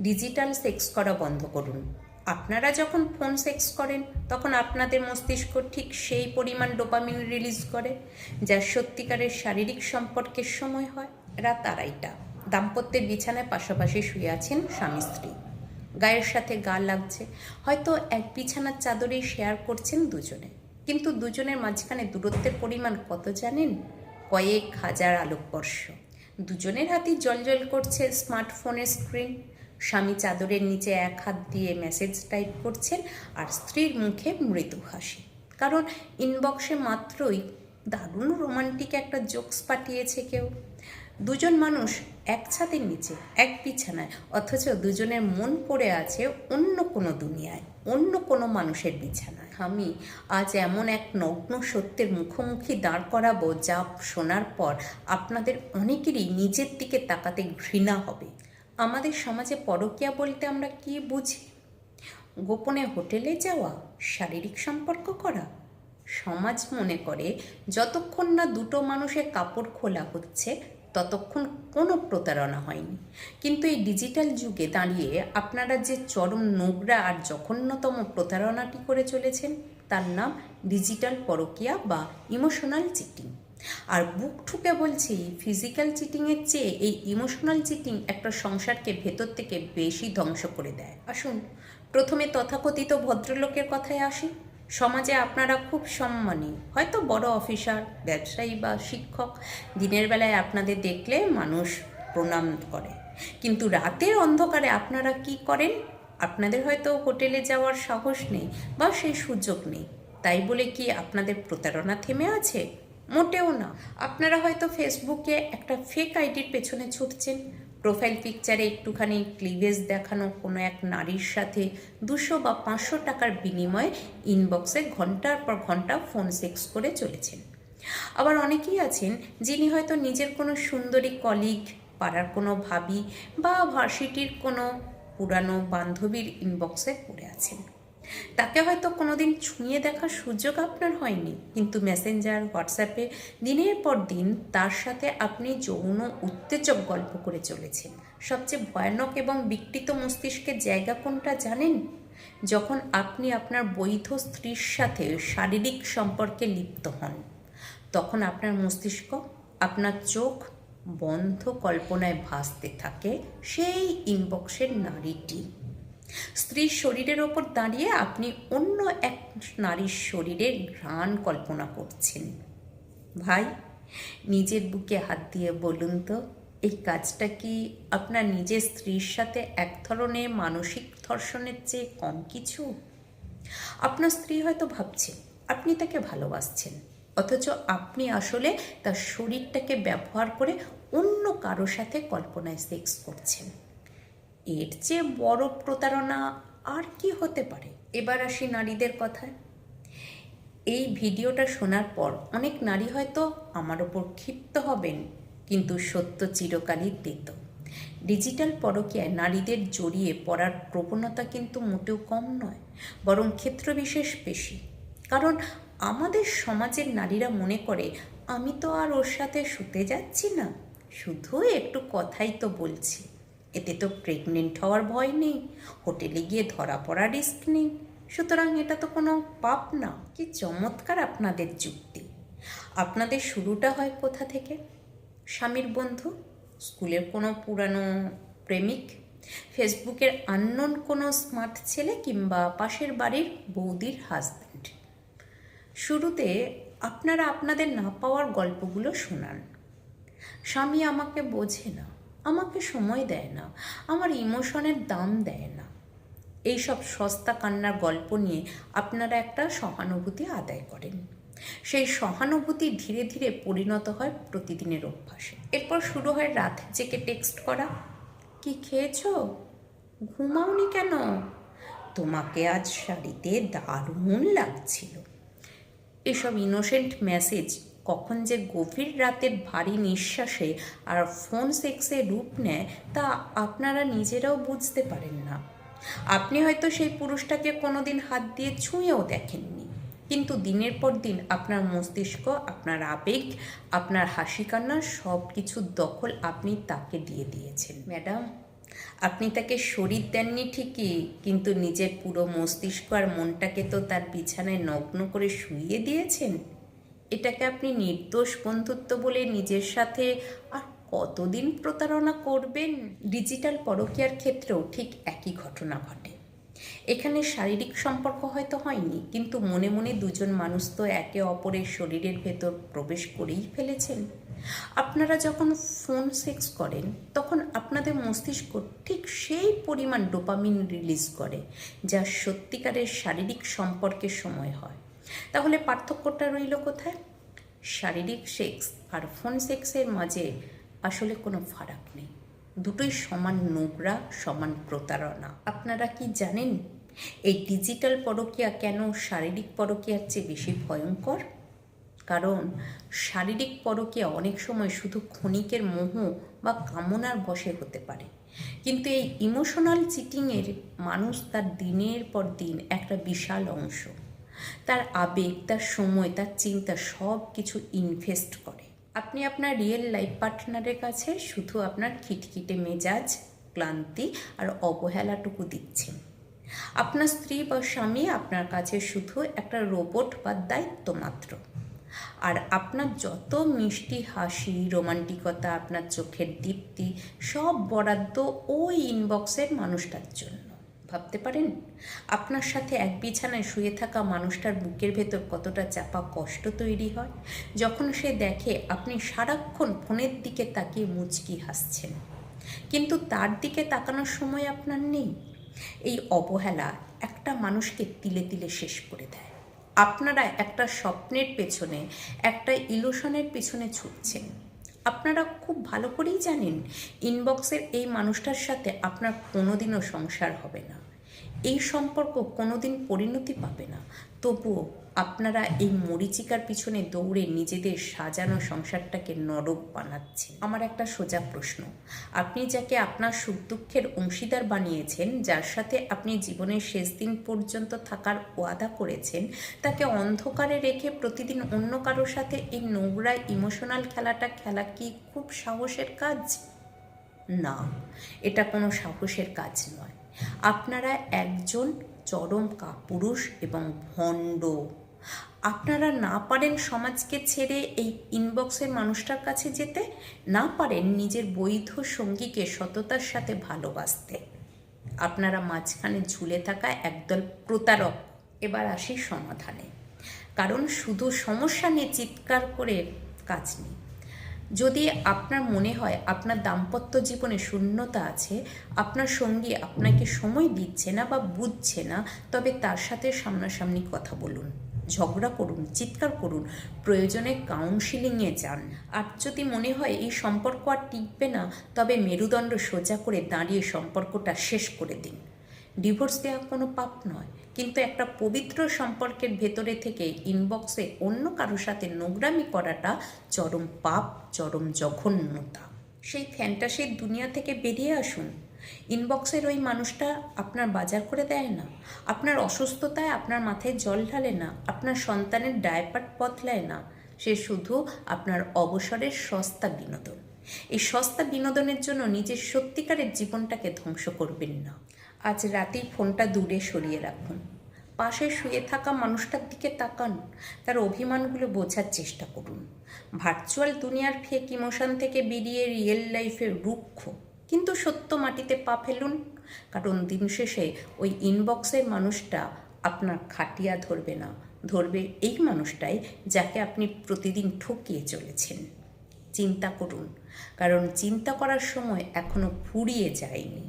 Digital sex করা বন্ধ করুন। আপনারা যখন ফোন সেক্স করেন তখন আপনাদের মস্তিষ্ক ঠিক সেই পরিমাণ ডোপামিন রিলিজ করে যা সত্যিকারের শারীরিক সম্পর্কের সময় হয়। রাত 2:30, দাম্পত্যের বিছানায় পাশাপাশি শুয়ে আছেন স্বামী স্ত্রী, গায়ের সাথে গা লাগছে, হয়তো এক বিছানার চাদরেই শেয়ার করছেন দুজনে, কিন্তু দুজনের মাঝখানে দূরত্বের পরিমাণ কত জানেন? কয়েক হাজার আলোকবর্ষ। দুজনের হাতেই জ্বলজ্বল করছে স্মার্টফোনের স্ক্রিন। স্বামী চাদরের নিচে এক হাত দিয়ে মেসেজ টাইপ করছেন আর স্ত্রীর মুখে মৃদু হাসি, কারণ ইনবক্সে মাত্রই দারুণ রোমান্টিক একটা জোকস পাঠিয়েছে কেউ। দুজন মানুষ এক ছাদের নিচে, এক বিছানায়, অথচ দুজনের মন পড়ে আছে অন্য কোনো দুনিয়ায়, অন্য কোনো মানুষের বিছানায়। আমি আজ এমন এক নগ্ন সত্যের মুখোমুখি দাঁড় করাবো যা শোনার পর আপনাদের অনেকেরই নিজের দিকে তাকাতে ঘৃণা হবে। আমাদের সমাজে পরকীয়া বলতে আমরা কি বুঝি? গোপনে হোটেলে যাওয়া, শারীরিক সম্পর্ক করা। সমাজ মনে করে যতক্ষণ না দুটো মানুষের কাপড় খোলা হচ্ছে ততক্ষণ কোনো প্রতারণা হয়নি। কিন্তু এই ডিজিটাল যুগে দাঁড়িয়ে আপনারা যে চরম নোংরা আর জঘন্যতম প্রতারণাটি করে চলেছেন তার নাম ডিজিটাল পরকীয়া বা ইমোশনাল চিটিং। আর বুক ঠুকে বলছি, ফিজিক্যাল চিটিংয়ের চেয়ে এই ইমোশনাল চিটিং একটা সংসারকে ভেতর থেকে বেশি ধ্বংস করে দেয়। আসুন প্রথমে তথাকথিত ভদ্রলোকের কথায় আসি। সমাজে আপনারা খুব সম্মানী, হয়তো বড় অফিসার, ব্যবসায়ী বা শিক্ষক। দিনের বেলায় আপনাদের দেখলে মানুষ প্রণাম করে, কিন্তু রাতের অন্ধকারে আপনারা কি করেন? আপনাদের হয়তো হোটেলে যাওয়ার সাহস নেই বা সেই সুযোগ নেই, তাই বলে কি আপনাদের প্রতারণা থেমে আছে? মোটেও না। আপনারা হয়তো ফেসবুকে একটা ফেক আইডির পেছনে ছুটছেন। প্রোফাইল পিকচারে একটুখানি ক্লিভেজ দেখানো কোনো এক নারীর সাথে 200 বা 500 টাকার বিনিময়ে ইনবক্সে ঘন্টার পর ঘন্টা ফোন সেক্স করে চলেছেন। আবার অনেকেই আছেন যিনি হয়তো নিজের কোনো সুন্দরী কলিগ, পাড়ার কোনো ভাবি বা ভার্সিটির কোনো পুরানো বান্ধবীর ইনবক্সে পড়ে আছেন। তাকে হয়তো কোনোদিন ছুঁয়ে দেখার সুযোগ আপনার হয়নি, কিন্তু মেসেঞ্জার, হোয়াটসঅ্যাপে দিনের পর দিন তার সাথে আপনি যৌন উত্তেজক গল্প করে চলেছেন। সবচেয়ে ভয়ানক এবং বিকৃত মস্তিষ্কের জায়গা কোনটা জানেন? যখন আপনি আপনার বৈধ স্ত্রীর সাথে শারীরিক সম্পর্কে লিপ্ত হন, তখন আপনার মস্তিষ্ক, আপনার চোখ বন্ধ কল্পনায় ভাসতে থাকে সেই ইনবক্সের নারীটি। স্ত্রীর শরীরের ওপর দাঁড়িয়ে আপনি অন্য এক নারীর শরীরের ঘ্রাণ কল্পনা করছেন। ভাই, নিজের বুকে হাত দিয়ে বলুন তো, এই কাজটা কি আপনার নিজের স্ত্রীর সাথে এক ধরনের মানসিক ধর্ষণের চেয়ে কম কিছু? আপনার স্ত্রী হয়তো ভাবছে আপনি তাকে ভালোবাসছেন, অথচ আপনি আসলে তার শরীরটাকে ব্যবহার করে অন্য কারো সাথে কল্পনায় সেক্স করছেন। এর চেয়ে বড় প্রতারণা আর কি হতে পারে? এবার আসি নারীদের কথায়। এই ভিডিওটা শোনার পর অনেক নারী হয়তো আমার ওপর ক্ষিপ্ত হবেন, কিন্তু সত্য চিরকালই তেত। ডিজিটাল পরকীয়ায় নারীদের জড়িয়ে পড়ার প্রবণতা কিন্তু মোটেও কম নয়, বরং ক্ষেত্রবিশেষ বেশি। কারণ আমাদের সমাজের নারীরা মনে করে, আমি তো আর ওর সাথে শুতে যাচ্ছি না, শুধু একটু কথাই তো বলছি, এতে তো প্রেগনেন্ট হওয়ার ভয় নেই, হোটেলে গিয়ে ধরা পড়ার রিস্ক নেই, সুতরাং এটা তো কোনো পাপ না। কি চমৎকার আপনাদের যুক্তি! আপনাদের শুরুটা হয় কোথা থেকে? স্বামীর বন্ধু, স্কুলের কোনো পুরানো প্রেমিক, ফেসবুকের আননোন কোনো স্মার্ট ছেলে, কিংবা পাশের বাড়ির বৌদির হাজব্যান্ড। শুরুতে আপনারা আপনাদের না পাওয়ার গল্পগুলো শোনান। স্বামী আমাকে বোঝে না, আমাকে সময় দেয় না, আমার ইমোশনের দাম দেয় না। এইসব সস্তা কান্নার গল্প নিয়ে আপনারা একটা সহানুভূতি আদায় করেন। সেই সহানুভূতি ধীরে ধীরে পরিণত হয় প্রতিদিনের অভ্যাসে। এরপর শুরু হয় রাত জেগে টেক্সট করা। কি খেয়েছো? ঘুমাওনি কেন? তোমাকে আজ শাড়িতে দারুণ লাগছিল। এসব ইনোসেন্ট মেসেজ কখন যে গভীর রাতের ভারী নিঃশ্বাসে আর ফোন সেক্সে রূপ নেয় তা আপনারা নিজেরাও বুঝতে পারেন না। আপনি হয়তো সেই পুরুষটাকে কোনোদিন হাত দিয়ে ছুঁয়েও দেখেননি, কিন্তু দিনের পর দিন আপনার মস্তিষ্ক, আপনার আবেগ, আপনার হাসি কান্না সব কিছুর দখল আপনি তাকে দিয়ে দিয়েছেন। ম্যাডাম, আপনি তাকে শরীর দেননি ঠিকই, কিন্তু নিজের পুরো মস্তিষ্ক আর মনটাকে তো তার বিছানায় নগ্ন করে শুইয়ে দিয়েছেন। এটাকে আপনি নির্দোষ বন্ধুত্ব বলে নিজের সাথে আর কতদিন প্রতারণা করবেন? ডিজিটাল পরকীয়ার ক্ষেত্রেও ঠিক একই ঘটনা ঘটে। এখানে শারীরিক সম্পর্ক হয়তো হয়নি, কিন্তু মনে মনে দুজন মানুষ তো একে অপরের শরীরের ভেতর প্রবেশ করেই ফেলেছেন। আপনারা যখন ফোন সেক্স করেন তখন আপনাদের মস্তিষ্ক ঠিক সেই পরিমাণ ডোপামিন রিলিজ করে যা সত্যিকারের শারীরিক সম্পর্কের সময় হয়। তাহলে পার্থক্যটা রইল কোথায়? শারীরিক সেক্স আর ফোন সেক্সের মাঝে আসলে কোনো ফারাক নেই। দুটোই সমান নোংরা, সমান প্রতারণা। আপনারা কি জানেন এই ডিজিটাল পরকীয়া কেন শারীরিক পরকীয়ার চেয়ে বেশি ভয়ঙ্কর? কারণ শারীরিক পরকীয়া অনেক সময় শুধু ক্ষণিকের মোহ বা কামনার বশে হতে পারে, কিন্তু এই ইমোশনাল চিটিংয়ের মানুষ তার দিনের পর দিন একটা বিশাল অংশ, তার আবেগ, তার সময়, তার চিন্তা সব কিছু ইনভেস্ট করে। আপনি আপনার রিয়েল লাইফ পার্টনারের কাছে শুধু আপনার খিটখিটে মেজাজ, ক্লান্তি আর অবহেলাটুকু দিচ্ছেন। আপনার স্ত্রী বা স্বামী আপনার কাছে শুধু একটা রোবট বা দায়িত্ব মাত্র। আর আপনার যত মিষ্টি হাসি, রোমান্টিকতা, আপনার চোখের দীপ্তি সব বরাদ্দ ওই ইনবক্সের মানুষটার জন্য। ভাবতে পারেন আপনার সাথে এক বিছানায় শুয়ে থাকা মানুষটার বুকের ভেতর কতটা চাপা কষ্ট তৈরি হয় যখন সে দেখে আপনি সারাক্ষণ ফোনের দিকে তাকিয়ে মুচকি হাসছেন, কিন্তু তার দিকে তাকানোর সময় আপনার নেই। এই অবহেলা একটা মানুষকে তিলে তিলে শেষ করে দেয়। আপনারা একটা স্বপ্নের পেছনে, একটা ইলুশনের পেছনে ছুটছেন। আপনারা খুব ভালো করেই জানেন ইনবক্সের এই মানুষটার সাথে আপনার কোনোদিনও সংসার হবে না, এই সম্পর্ক কোনোদিন পরিণতি পাবে না। তবুও আপনারা এই মরীচিকার পিছনে দৌড়ে নিজেদের সাজানো সংসারটাকে নরক বানাচ্ছেন। আমার একটা সোজা প্রশ্ন, আপনি যাকে আপনার সুখ দুঃখের অংশীদার বানিয়েছেন, যার সাথে আপনি জীবনের শেষ দিন পর্যন্ত থাকার ওয়াদা করেছেন, তাকে অন্ধকারে রেখে প্রতিদিন অন্য কারোর সাথে এই নোংরা ইমোশনাল খেলাটা খেলা কি খুব সাহসের কাজ? না, এটা কোনো সাহসের কাজ নয়। আপনারা একজন চরম কাপুরুষ এবং ভণ্ড। আপনারা না পারেন সমাজকে ছেড়ে এই ইনবক্সের মানুষটার কাছে যেতে, না পারেন নিজের বৈধ সঙ্গীকে সততার সাথে ভালোবাসতে। আপনারা মাঝখানে ঝুলে থাকা একদল প্রতারক। এবার আসি সমাধানে, কারণ শুধু সমস্যা নিয়ে চিৎকার করে কাজ নেই। যদি আপনার মনে হয় আপনার দাম্পত্য জীবনে শূন্যতা আছে, আপনার সঙ্গী আপনাকে সময় দিচ্ছে না বা বুঝছে না, তবে তার সাথে সামনাসামনি কথা বলুন, ঝগড়া করুন, চিৎকার করুন, প্রয়োজনে কাউন্সিলিংয়ে যান। আর যদি মনে হয় এই সম্পর্ক আর টিকবে না, তবে মেরুদণ্ড সোজা করে দাঁড়িয়ে সম্পর্কটা শেষ করে দিন। ডিভোর্স দেওয়া কোনো পাপ নয়, কিন্তু একটা পবিত্র সম্পর্কের ভেতরে থেকে ইনবক্সে অন্য কারোর সাথে নোংরামি করাটা চরম পাপ, চরম জঘন্যতা। সেই ফ্যান্টাসির দুনিয়া থেকে বেরিয়ে আসুন। ইনবক্সের ওই মানুষটা আপনার বাজার করে দেয় না, আপনার অসুস্থতায় আপনার মাথায় জল ঢালে না, আপনার সন্তানের ডায়াপার বদলায় না। সে শুধু আপনার অবসরের সস্তা বিনোদন। এই সস্তা বিনোদনের জন্য নিজের সত্যিকারের জীবনটাকে ধ্বংস করবেন না। আজ রাতেই ফোনটা দূরে সরিয়ে রাখুন, পাশে শুয়ে থাকা মানুষটার দিকে তাকান, তার অভিমানগুলো বোঝার চেষ্টা করুন। ভার্চুয়াল দুনিয়ার ফেক ইমোশন থেকে বেরিয়ে রিয়েল লাইফে রুক্ষ কিন্তু সত্য মাটিতে পা ফেলুন, কারণ দিন শেষে ওই ইনবক্সের মানুষটা আপনার খাটিয়া ধরবে না, ধরবে এই মানুষটাই যাকে আপনি প্রতিদিন ঠকিয়ে চলেছেন। চিন্তা করুন, কারণ চিন্তা করার সময় এখনো ফুরিয়ে যায়নি।